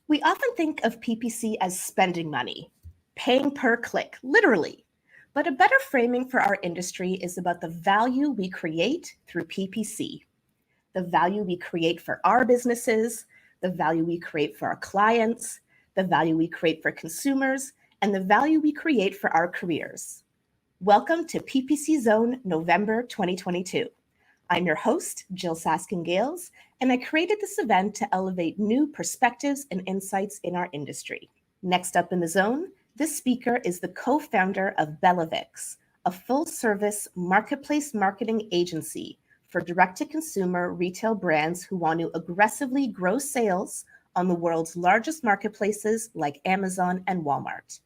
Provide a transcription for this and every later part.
We often think of PPC as spending money, paying per click, literally. But a better framing for our industry is about the value we create through PPC, the value we create for our businesses, the value we create for our clients, the value we create for consumers, and the value we create for our careers. Welcome to PPC Zone November 2022. I'm your host, Jill Saskin-Gales, and I created this event to elevate new perspectives and insights in our industry. Next up in the zone, this speaker is the co-founder of Bellavix, a full-service marketplace marketing agency for direct-to-consumer retail brands who want to aggressively grow sales on the world's largest marketplaces like Amazon and Walmart.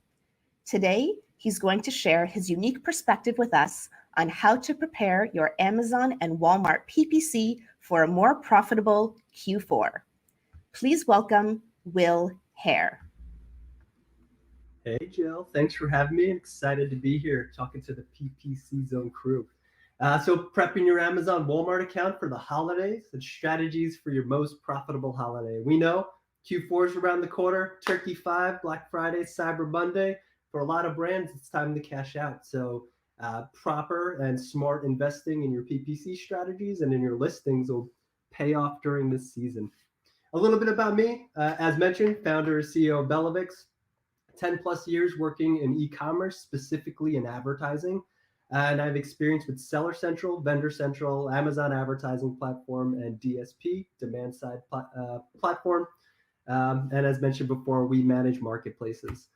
Today, he's going to share his unique perspective with us on how to prepare your Amazon and Walmart PPC for a more profitable Q4. Please welcome Will Haire. Hey, Jill. Thanks for having me. I'm excited to be here talking to the PPC Zone crew. So prepping your Amazon Walmart account for the holidays and strategies for your most profitable holiday. We know Q4 is around the corner, Turkey 5, Black Friday, Cyber Monday. For a lot of brands, it's time to cash out. So proper and smart investing in your PPC strategies and in your listings will pay off during this season. A little bit about me, as mentioned, founder and CEO of Bellavix, 10 plus years working in e-commerce, specifically in advertising. And I have experience with Seller Central, Vendor Central, Amazon advertising platform, and DSP, demand side platform. And as mentioned before, we manage marketplaces.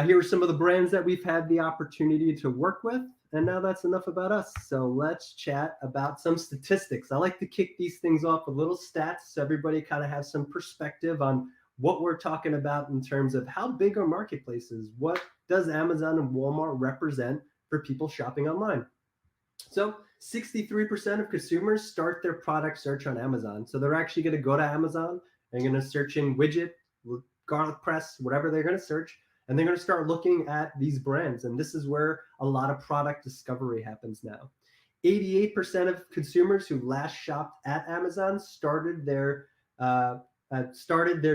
Here are some of the brands that we've had the opportunity to work with. And now that's enough about us. So let's chat about some statistics. I like to kick these things off with little stats so everybody kind of has some perspective on what we're talking about in terms of how big are marketplaces? What does Amazon and Walmart represent for people shopping online? So 63% of consumers start their product search on Amazon. So they're actually going to go to Amazon, they're going to search in widget, garlic press, whatever they're going to search, and they're going to start looking at these brands. And this is where a lot of product discovery happens now. 88% of consumers who last shopped at Amazon started their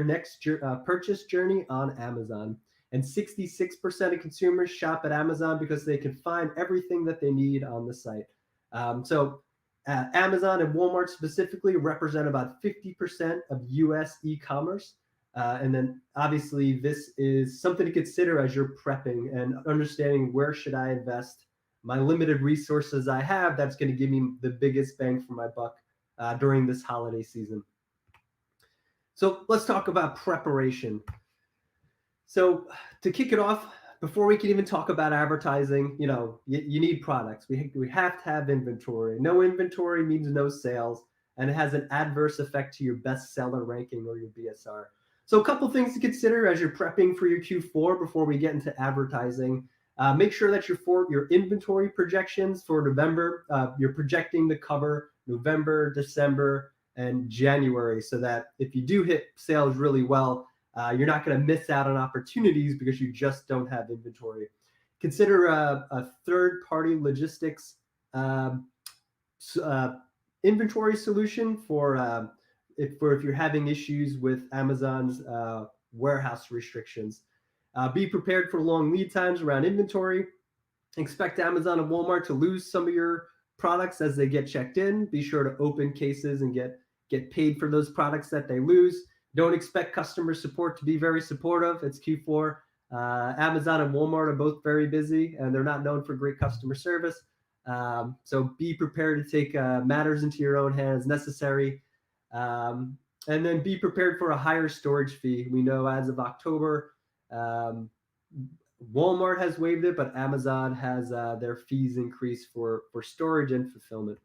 next purchase journey on Amazon. And 66% of consumers shop at Amazon because they can find everything that they need on the site. So Amazon and Walmart specifically represent about 50% of US e-commerce. And then obviously this is something to consider as you're prepping and understanding where should I invest my limited resources I have that's going to give me the biggest bang for my buck during this holiday season. So let's talk about preparation. So to kick it off, before we can even talk about advertising, you need products. We have to have inventory. No inventory means no sales, and it has an adverse effect to your bestseller ranking or your BSR. So a couple things to consider as you're prepping for your Q4 before we get into advertising. Make sure that your inventory projections for November, you're projecting to cover November, December, and January, so that if you do hit sales really well, you're not going to miss out on opportunities because you just don't have inventory. Consider a third-party logistics inventory solution for if you're having issues with Amazon's warehouse restrictions. Be prepared for long lead times around inventory. Expect Amazon and Walmart to lose some of your products as they get checked in. Be sure to open cases and get paid for those products that they lose. Don't expect customer support to be very supportive. It's Q4. Amazon and Walmart are both very busy, and they're not known for great customer service. So be prepared to take matters into your own hands necessary. And then be prepared for a higher storage fee. We know as of October, Walmart has waived it, but Amazon has their fees increased for storage and fulfillment.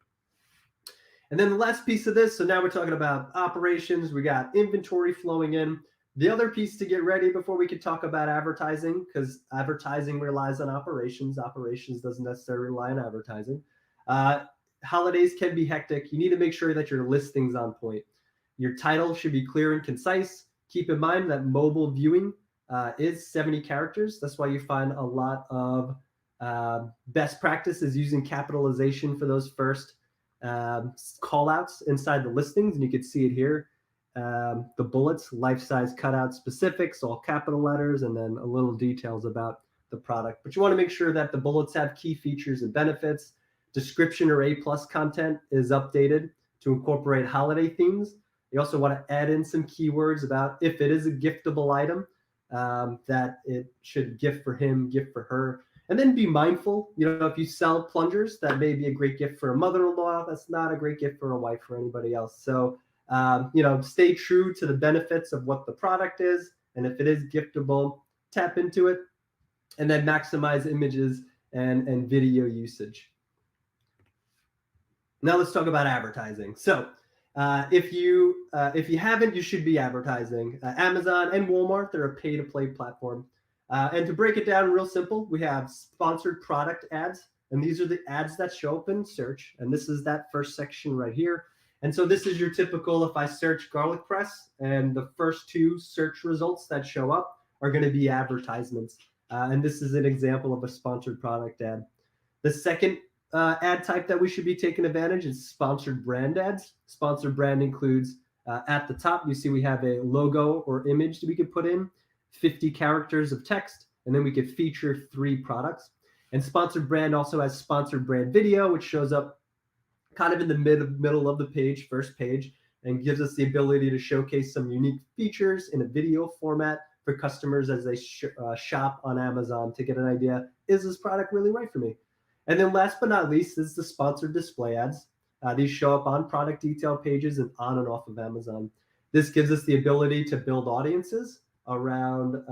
And then the last piece of this, so now we're talking about operations. We got inventory flowing in. The other piece to get ready before we can talk about advertising, because advertising relies on operations. Operations doesn't necessarily rely on advertising. Holidays can be hectic. You need to make sure that your listing's on point. Your title should be clear and concise. Keep in mind that mobile viewing is 70 characters. That's why you find a lot of best practices using capitalization for those first call outs inside the listings. And you can see it here. the bullets, life-size cutout specifics, all capital letters, and then a little details about the product. But you want to make sure that the bullets have key features and benefits. Description or A+ content is updated to incorporate holiday themes. You also want to add in some keywords about if it is a giftable item, that it should gift for him, gift for her. And then be mindful, if you sell plungers, that may be a great gift for a mother-in-law. That's not a great gift for a wife or anybody else. So, stay true to the benefits of what the product is. And if it is giftable, tap into it. And then maximize images and video usage. Now let's talk about advertising. So if you haven't, you should be advertising. Amazon and Walmart, they're a pay-to-play platform. And to break it down real simple, we have sponsored product ads. And these are the ads that show up in search. And this is that first section right here. And so this is your typical, if I search garlic press, and the first two search results that show up are going to be advertisements. And this is an example of a sponsored product ad. The second ad type that we should be taking advantage is sponsored brand ads. Sponsored brand includes, at the top, you see we have a logo or image that we could put in, 50 characters of text, and then we could feature 3 products. And sponsored brand also has sponsored brand video, which shows up kind of in the middle of the page, first page, and gives us the ability to showcase some unique features in a video format for customers as they shop on Amazon to get an idea, is this product really right for me? And then last but not least is the sponsored display ads. These show up on product detail pages and on and off of Amazon. This gives us the ability to build audiences around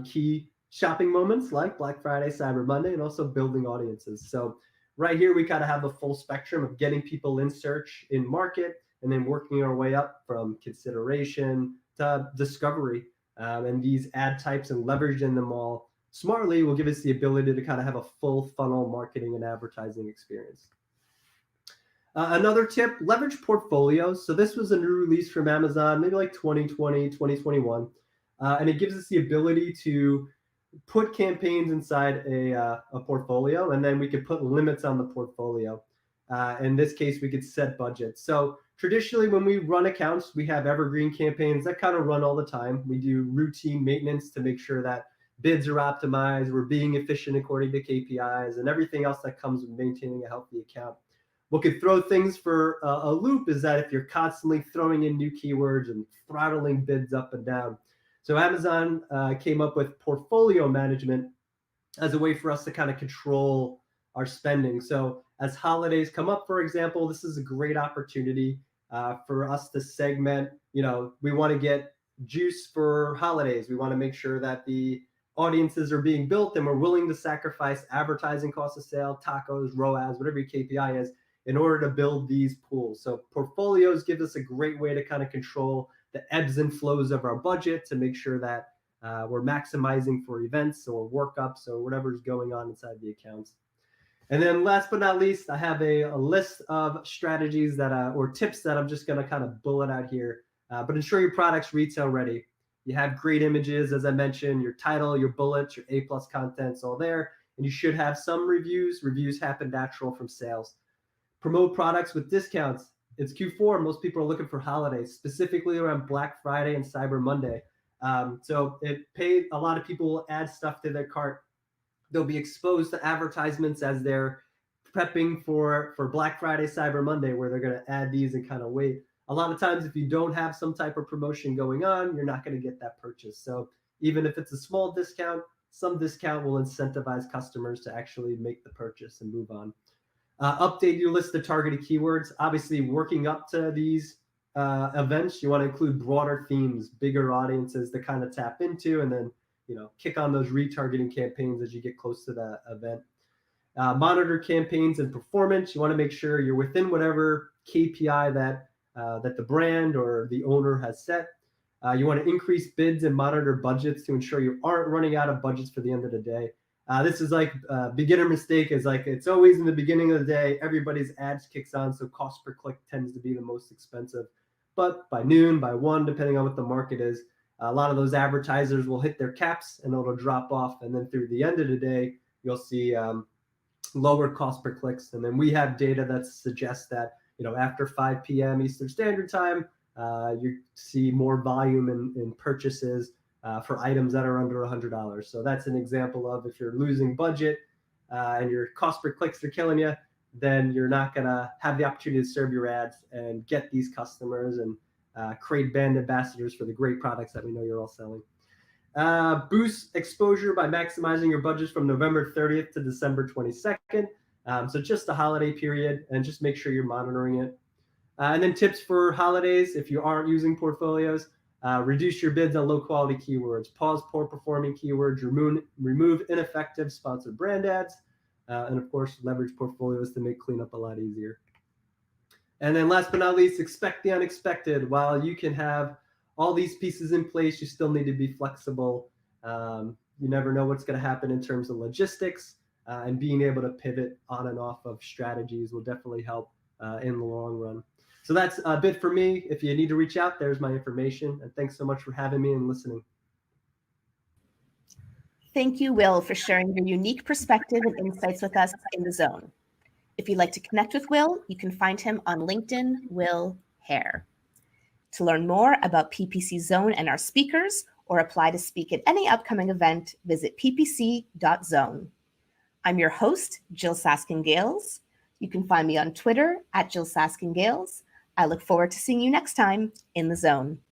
key shopping moments like Black Friday, Cyber Monday, and also building audiences. So right here, we kind of have the full spectrum of getting people in search, in market, and then working our way up from consideration to discovery. And these ad types and leveraging them all smartly will give us the ability to kind of have a full funnel marketing and advertising experience. Another tip, leverage portfolios. So this was a new release from Amazon, maybe like 2020, 2021. And it gives us the ability to put campaigns inside a portfolio, and then we could put limits on the portfolio. In this case, we could set budgets. So traditionally, when we run accounts, we have evergreen campaigns that kind of run all the time. We do routine maintenance to make sure that bids are optimized, we're being efficient according to KPIs, and everything else that comes with maintaining a healthy account. What could throw things for a loop is that if you're constantly throwing in new keywords and throttling bids up and down. So Amazon came up with portfolio management as a way for us to kind of control our spending. So as holidays come up, for example, this is a great opportunity for us to segment. We want to get juice for holidays. We want to make sure that the audiences are being built and we're willing to sacrifice advertising cost of sale, tacos, ROAS, whatever your KPI is, in order to build these pools. So portfolios give us a great way to kind of control the ebbs and flows of our budget to make sure that we're maximizing for events or workups or whatever's going on inside the accounts. And then last but not least, I have a list of strategies that or tips that I'm just going to kind of bullet out here. But ensure your product's retail ready. You have great images, as I mentioned, your title, your bullets, your A+ content's all there. And you should have some reviews. Reviews happen natural from sales. Promote products with discounts. It's Q4. Most people are looking for holidays, specifically around Black Friday and Cyber Monday. So a lot of people will add stuff to their cart. They'll be exposed to advertisements as they're prepping for Black Friday, Cyber Monday, where they're going to add these and kind of wait. A lot of times, if you don't have some type of promotion going on, you're not going to get that purchase. So even if it's a small discount, some discount will incentivize customers to actually make the purchase and move on. Update your list of targeted keywords. Obviously, working up to these events, you want to include broader themes, bigger audiences to kind of tap into, and then kick on those retargeting campaigns as you get close to that event. Monitor campaigns and performance. You want to make sure you're within whatever KPI that the brand or the owner has set. You want to increase bids and monitor budgets to ensure you aren't running out of budgets for the end of the day. This is like beginner mistake is like it's always in the beginning of the day, everybody's ads kicks on, so cost per click tends to be the most expensive. But by noon, by 1, depending on what the market is, a lot of those advertisers will hit their caps and it'll drop off. And then through the end of the day, you'll see lower cost per clicks. And then we have data that suggests that after 5 p.m. Eastern Standard Time, you see more volume in purchases for items that are under $100. So that's an example of if you're losing budget and your cost per clicks are killing you, then you're not going to have the opportunity to serve your ads and get these customers and create brand ambassadors for the great products that we know you're all selling. Boost exposure by maximizing your budgets from November 30th to December 22nd. So just the holiday period, and just make sure you're monitoring it. And then tips for holidays, if you aren't using portfolios, reduce your bids on low quality keywords, pause poor performing keywords, remove ineffective sponsored brand ads, and of course, leverage portfolios to make cleanup a lot easier. And then last but not least, expect the unexpected. While you can have all these pieces in place, you still need to be flexible. You never know what's going to happen in terms of logistics, and being able to pivot on and off of strategies will definitely help in the long run. So that's a bit for me. If you need to reach out, there's my information. And thanks so much for having me and listening. Thank you, Will, for sharing your unique perspective and insights with us in the zone. If you'd like to connect with Will, you can find him on LinkedIn, Will Haire. To learn more about PPC Zone and our speakers, or apply to speak at any upcoming event, visit ppc.zone. I'm your host, Jill Saskin-Gales. You can find me on Twitter at Jill Saskin-Gales. I look forward to seeing you next time in the zone.